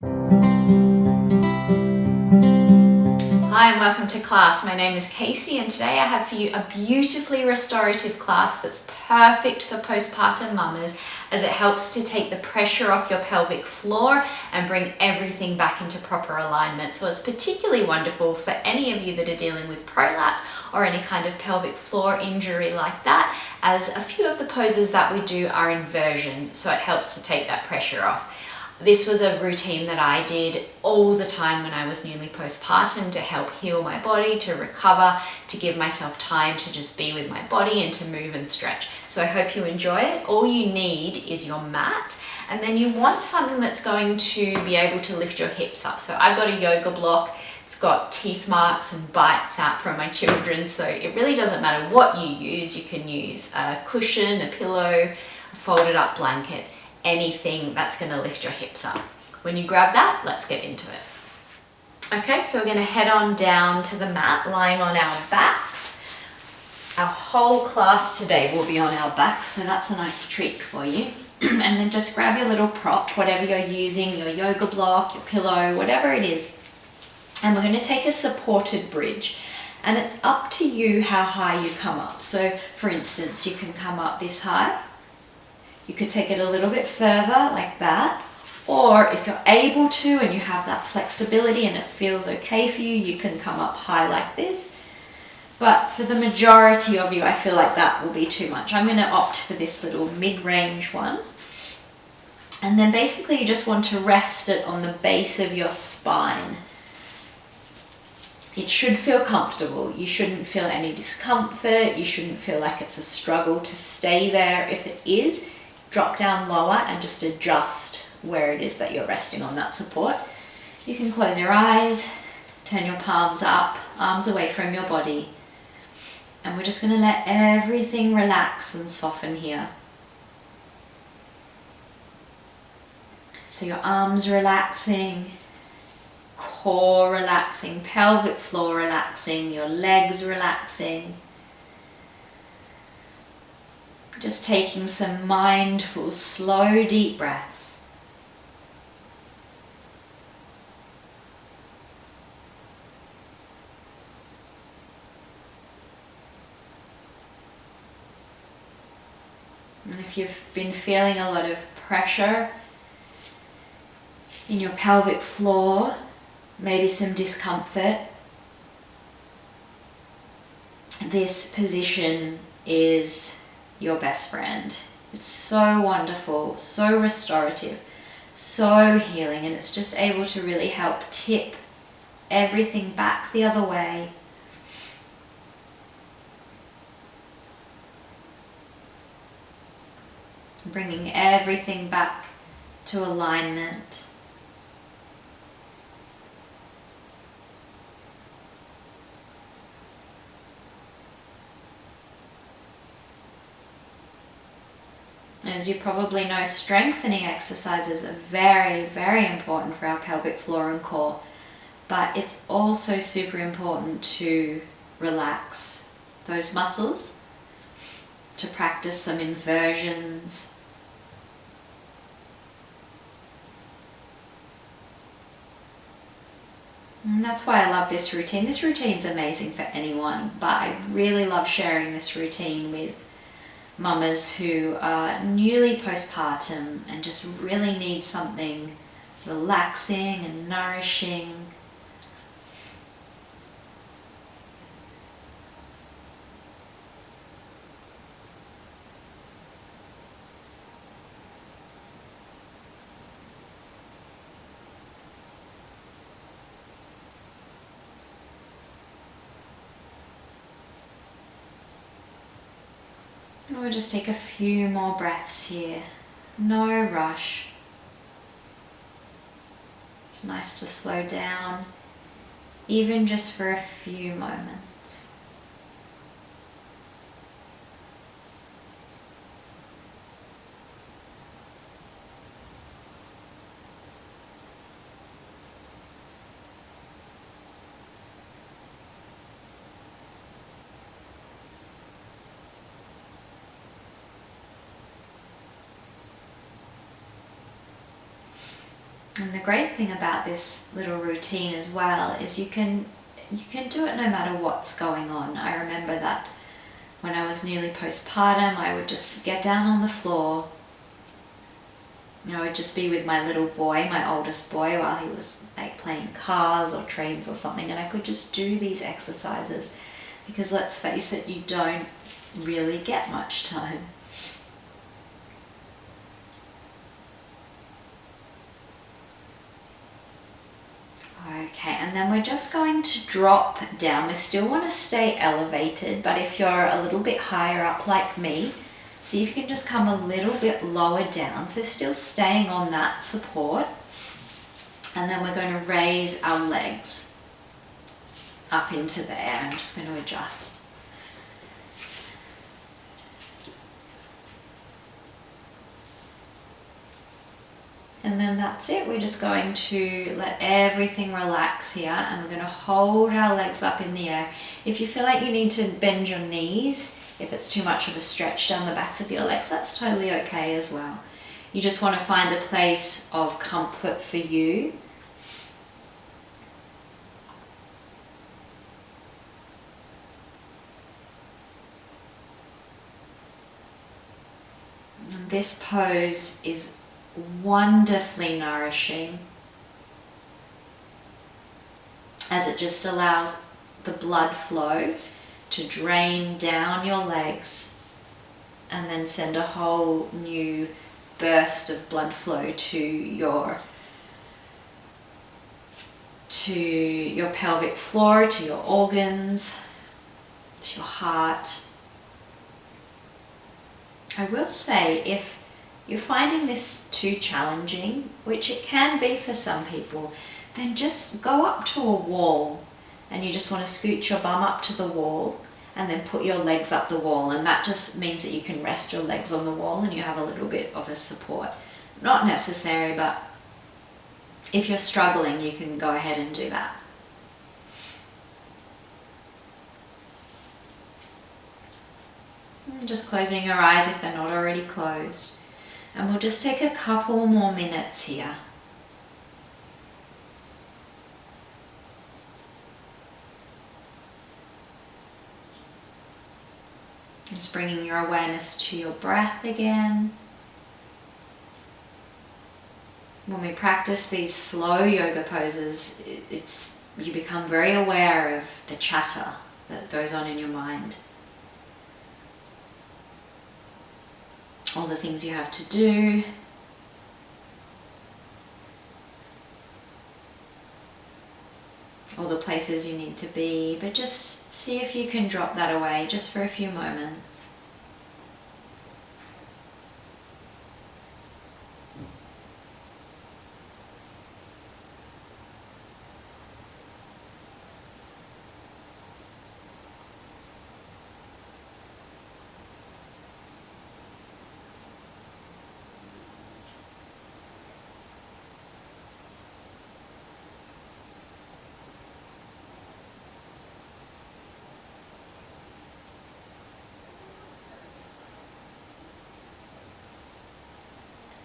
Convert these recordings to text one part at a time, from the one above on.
Hi and welcome to class. My name is Casey and today I have for you a beautifully restorative class that's perfect for postpartum mamas as it helps to take the pressure off your pelvic floor and bring everything back into proper alignment. So it's particularly wonderful for any of you that are dealing with prolapse or any kind of pelvic floor injury like that, as a few of the poses that we do are inversions, so it helps to take that pressure off. This was a routine that I did all the time when I was newly postpartum to help heal my body, to recover, to give myself time to just be with my body and to move and stretch. So I hope you enjoy it. All you need is your mat, and then you want something that's going to be able to lift your hips up. So I've got a yoga block. It's got teeth marks and bites out from my children, so it really doesn't matter what you use. You can use a cushion, a pillow, a folded up blanket, anything that's going to lift your hips up. When you grab that, let's get into it. Okay, so we're going to head on down to the mat, lying on our backs. Our whole class today will be on our backs, so that's a nice treat for you. And then just grab your little prop, whatever you're using, your yoga block, your pillow, whatever it is. And we're going to take a supported bridge. And it's up to you how high you come up. So for instance, you can come up this high. You could take it a little bit further like that, or if you're able to and you have that flexibility and it feels okay for you, you can come up high like this. But for the majority of you, I feel like that will be too much. I'm going to opt for this little mid-range one. And then basically you just want to rest it on the base of your spine. It should feel comfortable. You shouldn't feel any discomfort. You shouldn't feel like it's a struggle to stay there. If it is, drop down lower and just adjust where it is that you're resting on that support. You can close your eyes, turn your palms up, arms away from your body, and we're just going to let everything relax and soften here. So your arms relaxing, core relaxing, pelvic floor relaxing, your legs relaxing. Just taking some mindful, slow, deep breaths. And if you've been feeling a lot of pressure in your pelvic floor, maybe some discomfort, this position is your best friend. It's so wonderful, so restorative, so healing, and it's just able to really help tip everything back the other way. Bringing everything back to alignment. As you probably know, strengthening exercises are very, very important for our pelvic floor and core, but it's also super important to relax those muscles, to practice some inversions. And that's why I love this routine. This routine's amazing for anyone, but I really love sharing this routine with mamas who are newly postpartum and just really need something relaxing and nourishing. And we'll just take a few more breaths here. No rush. It's nice to slow down, even just for a few moments. And the great thing about this little routine as well is you can do it no matter what's going on. I remember that when I was newly postpartum, I would just get down on the floor. I would just be with my little boy, my oldest boy, while he was like playing cars or trains or something, and I could just do these exercises because let's face it, you don't really get much time. Okay, and then we're just going to drop down. We still want to stay elevated, but if you're a little bit higher up like me, see if you can just come a little bit lower down. So still staying on that support. And then we're going to raise our legs up into the air. I'm just going to adjust. And then that's it. We're just going to let everything relax here, and we're going to hold our legs up in the air. If you feel like you need to bend your knees, if it's too much of a stretch down the backs of your legs, that's totally okay as well. You just want to find a place of comfort for you. And this pose is wonderfully nourishing, as it just allows the blood flow to drain down your legs and then send a whole new burst of blood flow to your pelvic floor, to your organs, to your heart. I will say, if you're finding this too challenging, which it can be for some people, then just go up to a wall and you just want to scoot your bum up to the wall and then put your legs up the wall, and that just means that you can rest your legs on the wall and you have a little bit of a support. Not necessary, but if you're struggling, you can go ahead and do that. And just closing your eyes if they're not already closed. And we'll just take a couple more minutes here. Just bringing your awareness to your breath again. When we practice these slow yoga poses, you become very aware of the chatter that goes on in your mind. All the things you have to do. All the places you need to be, but just see if you can drop that away just for a few moments.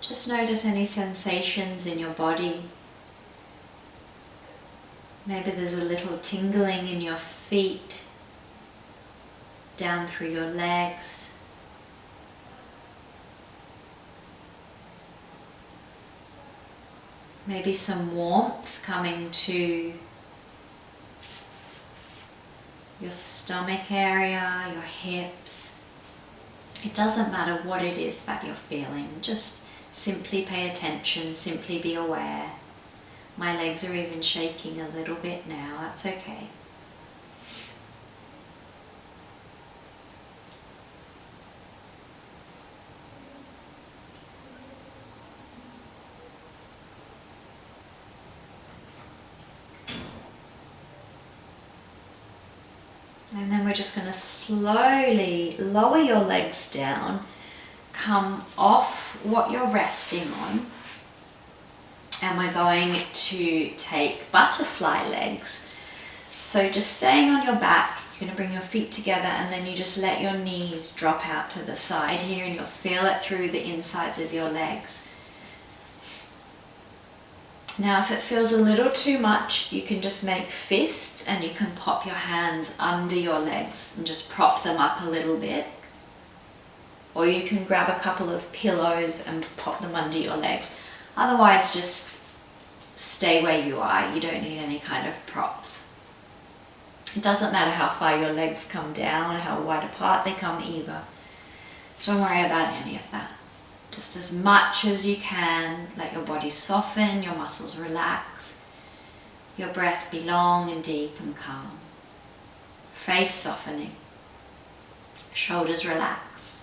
Just notice any sensations in your body. Maybe there's a little tingling in your feet, down through your legs. Maybe some warmth coming to your stomach area, your hips. It doesn't matter what it is that you're feeling, just simply pay attention, simply be aware. My legs are even shaking a little bit now, that's okay. And then we're just going to slowly lower your legs down, come off what you're resting on, and we're going to take butterfly legs. So just staying on your back, you're going to bring your feet together and then you just let your knees drop out to the side here, and you'll feel it through the insides of your legs. Now if it feels a little too much, you can just make fists and you can pop your hands under your legs and just prop them up a little bit. Or you can grab a couple of pillows and pop them under your legs. Otherwise, just stay where you are. You don't need any kind of props. It doesn't matter how far your legs come down or how wide apart they come either. Don't worry about any of that. Just as much as you can, let your body soften, your muscles relax, your breath be long and deep and calm. Face softening, shoulders relaxed.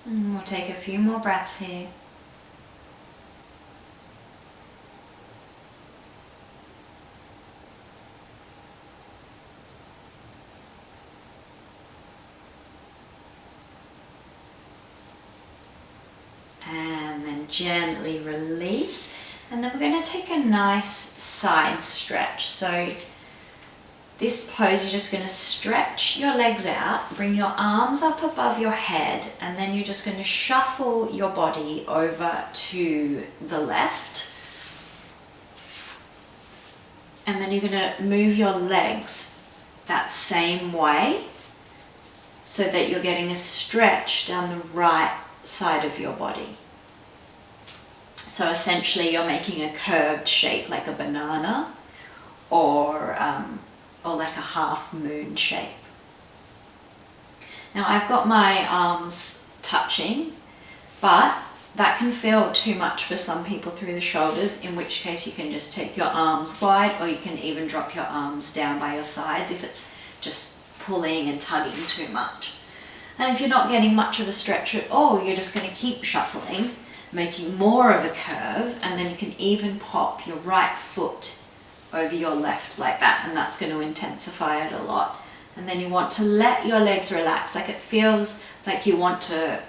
And we'll take a few more breaths here. And then gently release. And then we're going to take a nice side stretch. So this pose, you're just going to stretch your legs out, bring your arms up above your head, and then you're just going to shuffle your body over to the left. And then you're going to move your legs that same way so that you're getting a stretch down the right side of your body. So essentially you're making a curved shape like a banana or like a half moon shape. Now I've got my arms touching, but that can feel too much for some people through the shoulders, in which case you can just take your arms wide, or you can even drop your arms down by your sides if it's just pulling and tugging too much. And if you're not getting much of a stretch at all, you're just going to keep shuffling, making more of a curve, and then you can even pop your right foot over your left like that, and that's going to intensify it a lot. And then you want to let your legs relax, like it feels like you want to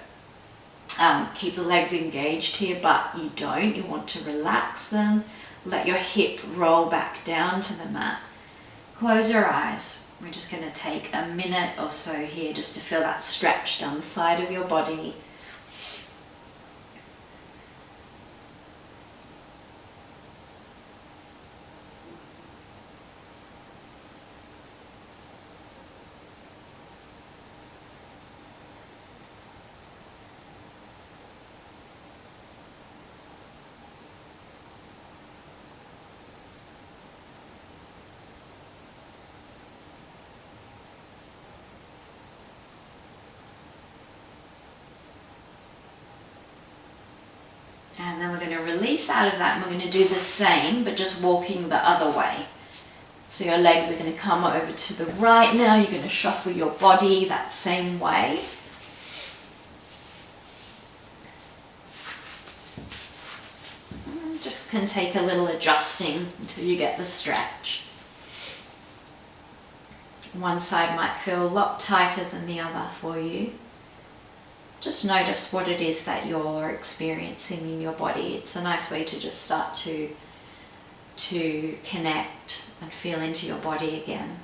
keep the legs engaged here, but you don't. You want to relax them, let your hip roll back down to the mat. Close your eyes. We're just going to take a minute or so here just to feel that stretch down the side of your body. And then we're going to release out of that, and we're going to do the same, but just walking the other way. So your legs are going to come over to the right now. You're going to shuffle your body that same way. Just can take a little adjusting until you get the stretch. One side might feel a lot tighter than the other for you. Just notice what it is that you're experiencing in your body. It's a nice way to just start to connect and feel into your body again.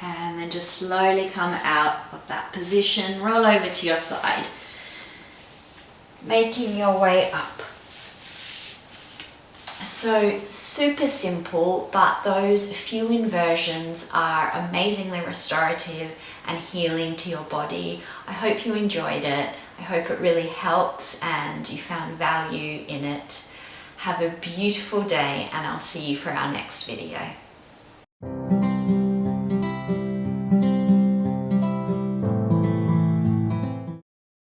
And then just slowly come out of that position, roll over to your side, making your way up. So super simple, but those few inversions are amazingly restorative and healing to your body. I hope you enjoyed it. I hope it really helps and you found value in it. Have a beautiful day, and I'll see you for our next video.